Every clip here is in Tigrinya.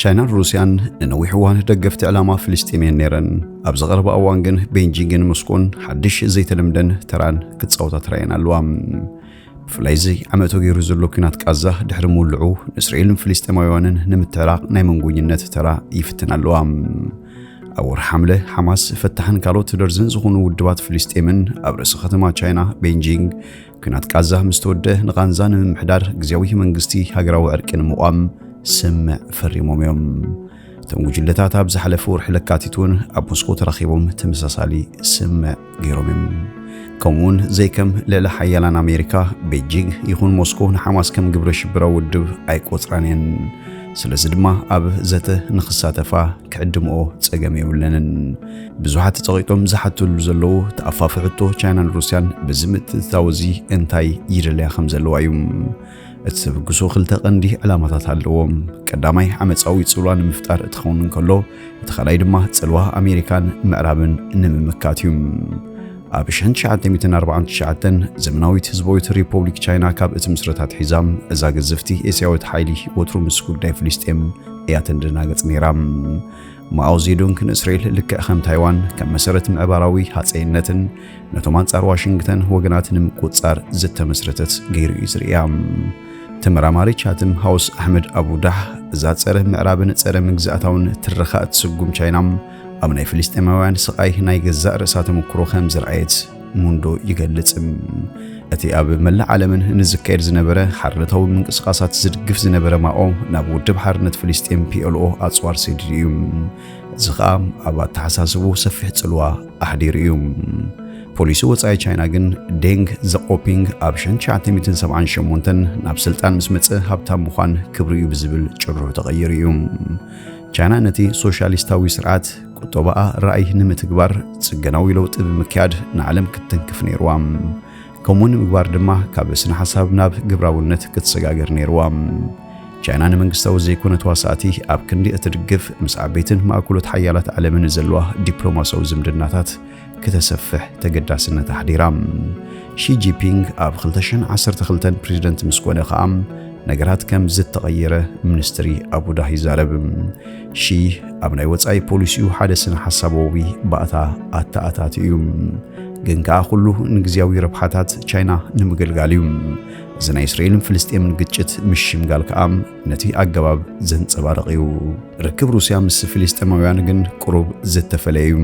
ቻይና ሩሲያን ንነዊሕ እዋን ደገፍቲ ዕላማ ፍልስጤምያን ነይረን ኣብ ዝቐረበ እዋን ግን ቤጂንግን ሞስኮን ሓድሽ ዘይተለምደን ተራን ክትጻወታ ተራእየን ኣለዋ ብፍላይ እዚ ዓመቶ ገይሩ ዘሎ ኩናት ቃዛ ድሕሪ ምውልዑ እስራኤልን ፍልስጤማውያንን ንምትዕራቕ ናይ መንጎኝነት ተራ ይፍትን ኣለዋ ኣብ ወርሒ ሓምለ ሓማስ ፈታሕን ካልኦት ደርዘን ዝኾኑ ውድባት ፍልስጤምን ኣብ ርእሲ ከተማ ቻይና ቤጂንግ ኩናት ቃዛ ምስ ተወድአ ንቓንዛ ንምምሕዳር ግዝያዊ መንግስቲ ሃገራዊ ዕርቂ ንምቋም ስምዕ ፈሪሞም እዮም እቶም ጉጅለታት ኣብ ዝሓለፈ ወርሒ ለካቲት እውን ኣብ ሞስኮ ተራኺቦም ተመሳሳሊ ስምዕ ገይሮም እዮም ከምኡውን ዘይከም ልዕሊ ሓያላን ኣሜሪካ ቤጂንግ ይኹን ሞስኮ ንሓማስ ከም ግብረ ሽብራዊ ውድብ ኣይቆፅራን እየን ስለዚ ድማ ኣብ ዘተ ንኽሳተፋ ክዕድምኦ ፀገም የብለንን ብዙሓት ተፀቒጦም ዝሓትሉ ዘለዉ ተኣፋፊ ሕቶ ቻይናን ሩስያን በዚ ምትእትታው እዚ እንታይ ይደልያ ከም ዘለዋ እዩ እቲ ዝብግሶ ክልተ ቀንዲ ዕላማታት ኣለዎም ቀዳማይ ዓመፃዊ ፅልዋ ንምፍጣር እትኸውን እንከሎ እቲ ካልኣይ ድማ ፅልዋ ኣሜሪካን ምዕራብን ንምምካት እዩ ኣብ 1949 ዘመናዊት ህዝባዊት ሪፐብሊክ ቻይና ካብ እቲ ምስረታት ሒዛም እዛ ገዘፍቲ ኤስያዊት ሓይሊ ወትሩ ምስ ጉዳይ ፍልስጤም እያ ተንደናገፅ ነይራ ማኦ ዜዶንግ ንእስራኤል ልክዕ ከም ታይዋን ከም መሰረት ምዕባራዊ ሃፀይነትን ነቶም አንጻር ዋሽንግተን ወገናት ንምቁፅጻር ዝተመስረተት ገይሩ እዩ ዝርያ ተመራማሪ ቻትም ሃውስ ኣሕመድ ኣቡዳህ እዛ ፀረ ምዕራብን ፀረ ምግዛእታውን ትረኻ እትስጉም ቻይና ኣብ ናይ ፍልስጤማውያን ስቃይ ናይ ገዛእ ርእሳ ተመክሮ ከም ዝረኣየት ሙንዶ ይገልጽ እቲ ኣብ መላእ ዓለምን ንዝካየድ ዝነበረ ሓርነታዊ ምንቅስቃሳት ዝድግፍ ዝነበረ ማኦ ናብ ውድብ ሓርነት ፍልስጤም PLO ኣጽዋር ሰዲድ እዩ እዚ ኸኣ ኣብ ኣተሓሳስቡ ሰፊሕ ጽልዋ ኣሕዲር እዩ ፖሊሲ ወፃኢ ቻይና ግን ዴንግ ዘቆፒንግ ኣብ 1978 ናብ ስልጣን ምስ መፀ ሃብታም ምዃን ክብሪ እዩ ብዝብል ጭርሑ ተቐይሩ እዩ ቻይና ነቲ ሶሻሊስታዊ ስርዓት ቁጠባኣ ራእይ ንምትግባር ጽገናዊ ለውጢ ብምክያድ ንዓለም ክትንክፍ ነይርዋ ከምኡውን ምግባር ድማ ካብ ስነ ሓሳብ ናብ ግብራውነት ክትሰጋገር ነይርዋ ቻይና ንመንግስታዊ ዘይኮነ ተዋሳእቲ ኣብ ክንዲ እትድግፍ ምስ ዓበይትን ማእከሎት ሓያላት ዓለምን ዘለዋ ዲፕሎማሲያዊ ዝምድናታት ከተሰፍሕ ተገዳስነት ኣሕዲራ ሺ ጂፒንግ ኣብ 2012 ፕሬዝደንት ምስ ኮነ ኸኣ ነገራት ከም ዝተቐየረ ሚኒስትሪ ኣቡዳህ ይዛረብ ሺ ኣብ ናይ ወፃኢ ፖሊሲኡ ሓደ ስነ ሓሳባዊ ባእታ ኣተኣታት እዩ ግን ከዓ ኩሉ ንግዚያዊ ረብሓታት ቻይና ንምገልጋል እዩ እዚ ናይ እስራኤልን ፍልስጤምን ግጭት ምሽምጋል ከዓ ነቲ ኣገባብ ዘንጸባርቕ እዩ ርክብ ሩስያ ምስ ፍልስጤማውያን ግን ቁሩብ ዝተፈለየ እዩ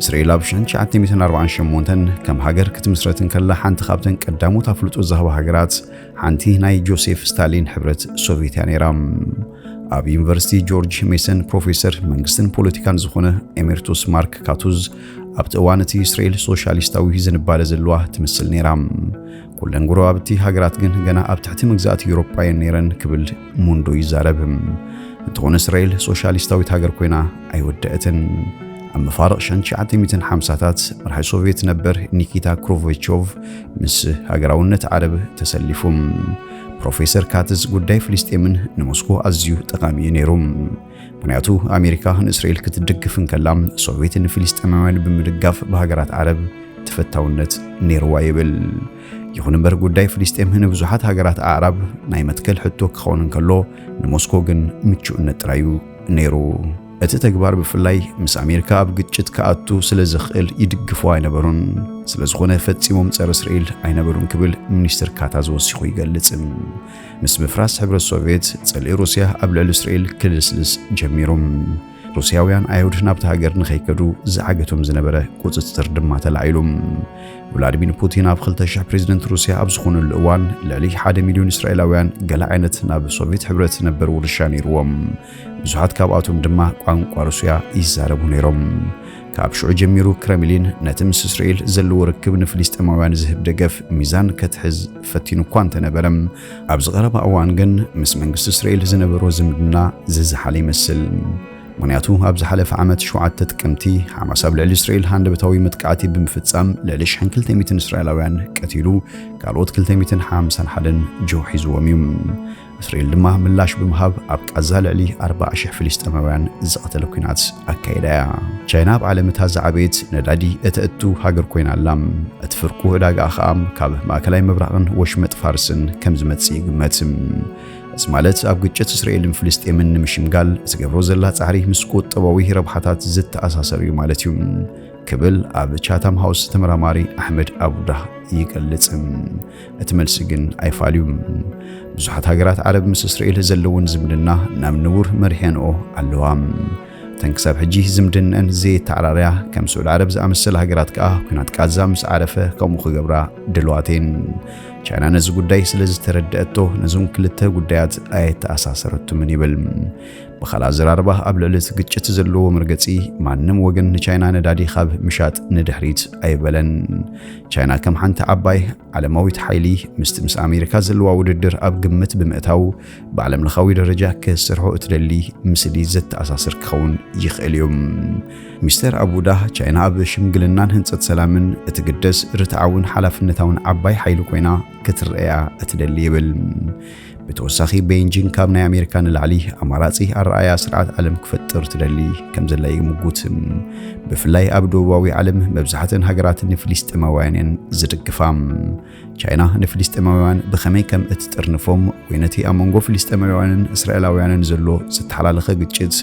እስራኤል ኣብ 1948 ከም ሃገር ክትምስረትን ከላ ሓንቲ ካብተን ቀዳሞት ኣፍልጦ ዝሃባ ሃገራት ሓንቲ ናይ ጆሴፍ ስታሊን ሕብረት ሶቪየት ነይራ ኣብ ዩኒቨርሲቲ ጆርጅ ሜሰን ፕሮፌሰር መንግስትን ፖለቲካን ዝኾነ ኤሜሪቱስ ማርክ ካቱዝ ኣብቲ እዋን እቲ እስራኤል ሶሻሊስታዊ ዝንባለ ዘለዋ ትመስል ነይራ ኩለን ጎረባብቲ ሃገራት ግን ገና ኣብ ትሕቲ ምግዛእቲ ኤውሮጳውያን ነይረን ክብል ሙንዶ ይዛረብ እንትኾነ እስራኤል ሶሻሊስታዊት ሃገር ኮይና ኣይወደአትን ኣብ መፋርቕ 1950ታት መራሒ ሶቪየት ነበር ኒኪታ ክሩቭቼቭ ምስ ሃገራውነት ዓረብ ተሰሊፎም ፕሮፌሰር ካትዝ ጉዳይ ፍልስጤምን ንሞስኮ ኣዝዩ ጠቃሚ እዩ ነይሩ ምክንያቱ ኣሜሪካ ንእስራኤል ክትድግፍን ከላ ሶቪየት ንፍልስጤማውያን ብምድጋፍ በሃገራት ዓረብ ተፈታውነት ነይርዋ ይብል ይኹን እምበር ጉዳይ ፍልስጤም ንብዙሓት ሃገራት ኣዕራብ ናይ መትከል ሕቶ ክኸውን ከሎ ንሞስኮ ግን ምቹእነት ጥራዩ ነይሩ እቲ ተግባር ብፍላይ ምስ ኣሜሪካ ኣብ ግጭት ከኣቱ ስለ ዝኽእል ይድግፍዋ ኣይነበሩን ስለ ዝኾነ ፈጺሞም ፀረ እስራኤል ኣይነበሩን ክብል ሚኒስትር ካታዝ ወሲኹ ይገልጽ ምስ ምፍራስ ሕብረት ሶቪየት ፀልኢ ሩስያ ኣብ ልዕሊ እስራኤል ክልስልስ ጀሚሮም ሩስያውያን ኣይሁድ ናብቲ ሃገር ንኸይከዱ ዝዓገቶም ዝነበረ ቁፅፅር ድማ ተላዒሎም ቭላድሚር ፑቲን ኣብ 2000 ፕሬዝደንት ሩስያ ኣብ ዝኾነሉ እዋን ልዕሊ 1 ሚልዮን እስራኤላውያን ገለ ዓይነት ናብ ሶቪየት ሕብረት ነበር ውርሻ ነይርዎም ብዙሓት ካብኣቶም ድማ ቋንቋ ሩስያ ይዛረቡ ነይሮም ካብ ሽዑ ጀሚሩ ክሬምሊን ነቲ ምስ እስራኤል ዘለዎ ርክብ ንፍልስጤማውያን ዝህብ ደገፍ ሚዛን ከትሕዝ ፈቲኑ እኳ እንተነበረም ኣብ ዝቐረበ እዋን ግን ምስ መንግስቲ እስራኤል ዝነበሮ ዝምድና ዝዝሓለ ይመስል ምክንያቱ ኣብ ዝሓለፈ ዓመት 7 ጥቅምቲ ሓማስ ኣብ ልዕሊ እስራኤል ሃንደበታዊ መጥቃዕቲ ብምፍጻም ልዕሊ 200 እስራኤላውያን ቀቲሉ ካልኦት 251 ጆ ሒዝዎም እዩ እስራኤል ድማ ምላሽ ብምሃብ ኣብ ቃዛ ልዕሊ 40,000 ፍልስጤማውያን ዝቐተለ ኩናት ኣካይዳ ቻይና ኣብ ዓለም እታ ዝዓበየት ነዳዲ እተእቱ ሃገር ኮይና ኣላ እቲ ፍርቁ ዕዳጋ ከዓ ካብ ማእከላይ ምብራቕን ወሽመጥ ፋርስን ከም ዝመጽእ ይግመት ማለት ኣብ ግጭት እስራኤልን ፍልስጤምን ንምሽምጋል ዝገብሮ ዘላ ጻዕሪ ምስ ቁጠባዊ ረብሓታት ዝተኣሳሰር እዩ ማለት እዩ ክብል ኣብ ቻታም ሃውስ ተመራማሪ ኣሕመድ አቡዳህ ይገልጽ። እቲ መልሲ ግን ኣይፋልዩም። ብዙሓት ሃገራት ዓረብ ምስ እስራኤል ዘለውን ዝምድና ናብ ንቡር መሪሕንኦ ኣለዋ። ተንክሳብ ሕጂ ዝምድነን ዘይተዓራርያ ከም ሳዑዲ ዓረብ ዝኣመሰለ ሃገራት ከዓ ኩናት ጋዛ ምስ ዓረፈ ከምኡ ክገብራ ድልዋቴን። ቻይና ነዚ ጉዳይ ስለ ዝተረድአቶ ነዞም ክልተ ጉዳያት ኣይተኣሳሰረቱምን ይብል። ብኻልእ ኣዘራርባ ኣብ ልዕሊ እቲ ግጭት ዘለዎ መርገፂ ማንም ወገን ንቻይና ነዳዲ ካብ ምሻጥ ንድሕሪት ኣይበለን። ቻይና ከም ሓንቲ ዓባይ ዓለማዊት ሓይሊ ምስ ኣሜሪካ ዘለዋ ውድድር ኣብ ግምት ብምእታው ብዓለም ለኻዊ ደረጃ ክሰርሖ እትደሊ ምስሊ ዘተኣሳስር ክኸውን ይኽእል እዩ። ሚስተር አቡዳህ ቻይና ኣብ ሽምግልናን ህንፀት ሰላምን እትግደስ ርትዓውን ሓላፍነታውን ዓባይ ሓይሊ ኮይና ክትረአያ እትደሊ ይብል። ብተወሳኺ ቤጂንግ ካብ ናይ ኣሜሪካ ንላዕሊ ኣማራጺ ኣረኣያ ስርዓት ዓለም ክፈጥር ትደሊ ከም ዘላ ይምጉት። ብፍላይ ኣብ ደቡባዊ ዓለም መብዛሕትአን ሃገራት ንፍልስጤማውያን ዝድግፋ። ቻይና ንፍልስጤማውያን ብኸመይ ከም እትጥርንፎም ወይ ነቲ ኣብ መንጎ ፍልስጤማውያንን እስራኤላውያንን ዘሎ ዝተሓላለኸ ግጭት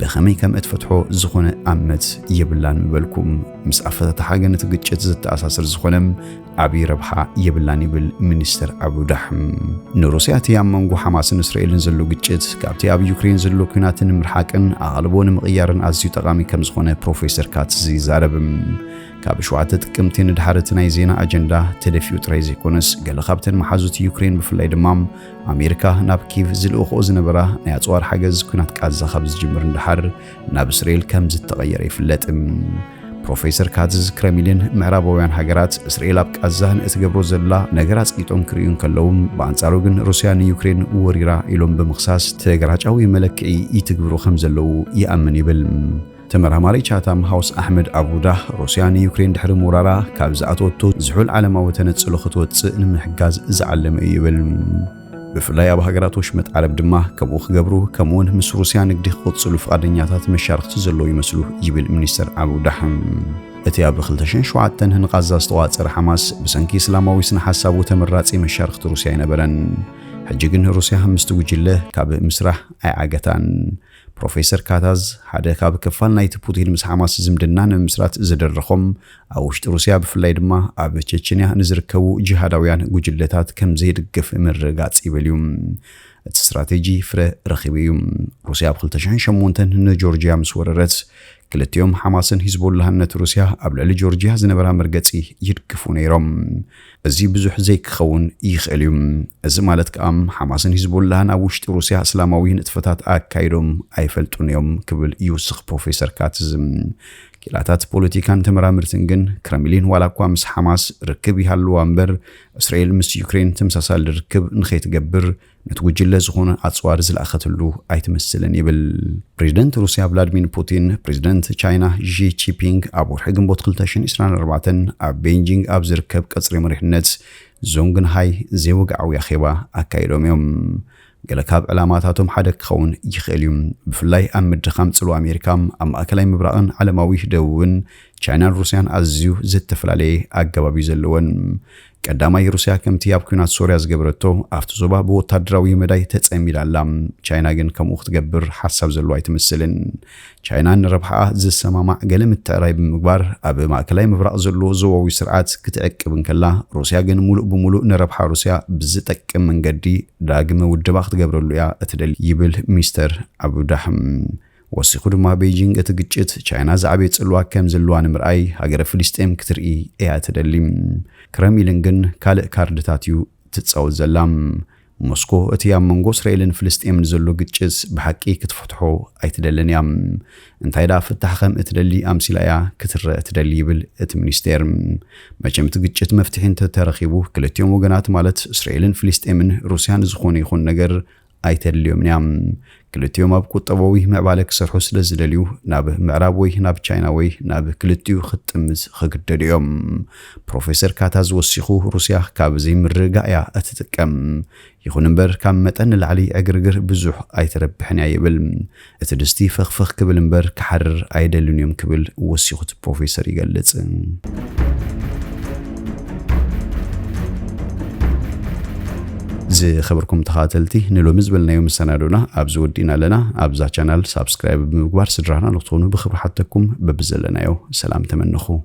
ብኸመይ ከም እትፈትሖ ዝኾነ ኣመት የብላን ምበልኩም። ምስ ኣፈታትሓ ግን እቲ ግጭት ዝተኣሳስር ዝኾነም ዓብይ ረብሓ የብላን ይብል ሚኒስተር አቡዳህ። ንሩስያ እቲ ኣብ መንጎ ሓማስን እስራኤልን ዘሎ ግጭት ካብቲ ኣብ ዩክሬን ዘሎ ኩናትን ምርሓቅን ኣቓልቦ ንምቕያርን ኣዝዩ ጠቓሚ ከም ዝኾነ ፕሮፌሰር ካትዝ ይዛረብ። ካብ 7 ጥቅምቲ ንድሓርቲ ናይ ዜና ኣጀንዳ ተደፊኡ ጥራይ ዘይኮነስ ገለ ካብተን መሓዙት ዩክሬን ብፍላይ ድማ ኣሜሪካ ናብ ኪቭ ዝልእኽኦ ዝነበራ ናይ ኣጽዋር ሓገዝ ኩናት ጋዛ ካብ ዝጅምር እንድሓር ናብ እስራኤል ከም ዝተቐየረ ይፍለጥ። ፕሮፌሰር ካትዝ ክሬምሊን ምዕራባውያን ሃገራት እስራኤል ኣብ ጋዛ እትገብሮ ዘላ ነገር ኣጽቂጦም ክርእዩ ከለዉ በኣንጻሩ ግን ሩስያ ንዩክሬን ወሪራ ኢሎም ብምኽሳስ ተገራጫዊ መለክዒ ይትግብሩ ከም ዘለዉ ይኣምን ይብል። ተመራማሪ ቻታም ሃውስ ኣሕመድ አቡዳህ ሩስያ ንዩክሬን ድሕሪ ምውራራ ካብ ዝኣተወቶ ዝሑል ዓለማዊ ተነጽሎ ክትወፅእ ንምሕጋዝ ዝዓለመ እዩ ይብል። ብፍላይ ኣብ ሃገራት ወሽመጥ ዓረብ ድማ ከምኡ ክገብሩ ከምኡውን ምስ ሩስያ ንግዲ ክቕጽሉ ፍቓደኛታት መሻርክቲ ዘለዉ ይመስሉ ይብል ሚኒስተር አቡዳህ። እቲ ኣብ 2007 ንጋዛ ዝተዋፀረ ሓማስ ብሰንኪ እስላማዊ ስነ ሓሳቡ ተመራጺ መሻርክቲ ሩስያ ይነበረን። ሕጂ ግን ሩስያ ምስቲ ጉጅለ ካብ ምስራሕ ኣይዓገታን። ፕሮፌሰር ካታዝ ሓደ ካብ ክፋል ናይቲ ፑቲን ምስ ሓማስ ዝምድና ንምስራት ዝደረኾም ኣብ ውሽጢ ሩስያ ብፍላይ ድማ ኣብ ቼችንያ ንዝርከቡ ጂሃዳውያን ጉጅለታት ከም ዘይድግፍ ምርጋጽ ይብል እዩ። እቲ ስትራቴጂ ፍረ ረኺቡ እዩ። ሩስያ ኣብ 2008 ንጆርጂያ ምስ ወረረት ክልቲኦም ሓማስን ሂዝቦላህን ነቲ ሩስያ ኣብ ልዕሊ ጆርጂያ ዝነበራ መርገጺ ይድግፉ ነይሮም። እዚ ብዙሕ ዘይክኸውን ይኽእል እዩ። እዚ ማለት ከዓ ሓማስን ሂዝቦላህን ኣብ ውሽጢ ሩስያ እስላማዊ ንጥፈታት ኣካይዶም ኣይፈልጡን እዮም ክብል ይውስኽ ፕሮፌሰር ካትዝ። ኪላታት ፖለቲካን ተመራምርትን ግን ክሬምሊን ዋላ እኳ ምስ ሓማስ ርክብ ይሃልዋ እምበር እስራኤል ምስ ዩክሬን ተመሳሳሊ ርክብ ንኸይትገብር ነቲ ጉጅለ ዝኾነ ኣጽዋር ዝለኣኸትሉ ኣይትመስልን ይብል። ፕሬዚደንት ሩስያ ቭላድሚር ፑቲን ፕሬዚደንት ቻይና ዢ ጂንፒንግ ኣብ ወርሒ ግንቦት 2024 ኣብ ቤጂንግ ኣብ ዝርከብ ቀጽሪ መሪሕነት ዞንግንሃይ ዘይወግዓዊ ኣኼባ ኣካይዶም እዮም። ገለ ካብ ዕላማታቶም ሓደ ክኸውን ይኽእል እዩ። ብፍላይ ኣብ ምድኻም ጽልዋ ኣሜሪካ ኣብ ማእከላይ ምብራቕን ዓለማዊ ደቡብን ቻይናን ሩስያን ኣዝዩ ዝተፈላለየ ኣገባብ ዘለወን። ቀዳማይ ሩስያ ከምቲ ኣብ ኩናት ሶርያ ዝገበረቶ ኣብቲ ዞባ ብወታደራዊ መዳይ ተጸሚዳ ኣላ። ቻይና ግን ከምኡ ክትገብር ሓሳብ ዘለዋ ኣይትመስልን። ቻይና ንረብሓ ዝሰማማዕ ገለ ምትዕራይ ብምግባር ኣብ ማእከላይ ምብራቕ ዘሎ ዞባዊ ስርዓት ክትዕቅብ እንከላ ሩስያ ግን ሙሉእ ብሙሉእ ንረብሓ ሩስያ ብዝጠቅም መንገዲ ዳግመ ውድባ ክትገብረሉ እያ እትደሊ ይብል ሚስተር አቡዳህ። ወሲኹ ድማ ቤጂንግ እቲ ግጭት ቻይና ዝዓበየ ጽልዋ ከም ዘለዋ ንምርኣይ ሃገረ ፍልስጤም ክትርኢ እያ እትደሊ። ክሬምሊን ግን ካልእ ካርድታት እዩ ትጻወት ዘላ። ሞስኮ እቲ ኣብ መንጎ እስራኤልን ፍልስጤምን ዘሎ ግጭት ብሓቂ ክትፈትሖ ኣይትደልን እያ። እንታይ ዳ ፍታሕ ከም እትደሊ ኣምሲላ እያ ክትረአ እትደሊ ይብል እቲ ሚኒስቴር። መቸም እቲ ግጭት መፍትሒ እንተተረኺቡ ክልቲኦም ወገናት ማለት እስራኤልን ፍልስጤምን ሩስያን ዝኾነ ይኹን ነገር ኣይተድልዮም እያ። ክልቲኦም ኣብ ቁጠባዊ ምዕባለ ክሰርሑ ስለ ዝደልዩ ናብ ምዕራብ ወይ ናብ ቻይና ወይ ናብ ክልቲኡ ክትጥምዝ ክግደዱ እዮም። ፕሮፌሰር ካታዝ ወሲኹ ሩስያ ካብ ዘይምርጋእ እያ እትጥቀም። ይኹን እምበር ካብ መጠን ንላዕሊ ዕግርግር ብዙሕ ኣይተረብሕን እያ ይብል። እቲ ድስቲ ፍኽፍኽ ክብል እምበር ክሓርር ኣይደልን እዮም ክብል ወሲኹ እቲ ፕሮፌሰር ይገልጽ። زي خبركم تخاتلتي نلو مزبلنا يوم السنادونا أبز ودينا لنا أبزا channel سابسكرايب بمقبار سدرانا نقطونو بخبر حتىكم ببزلنا يو سلام تمنخو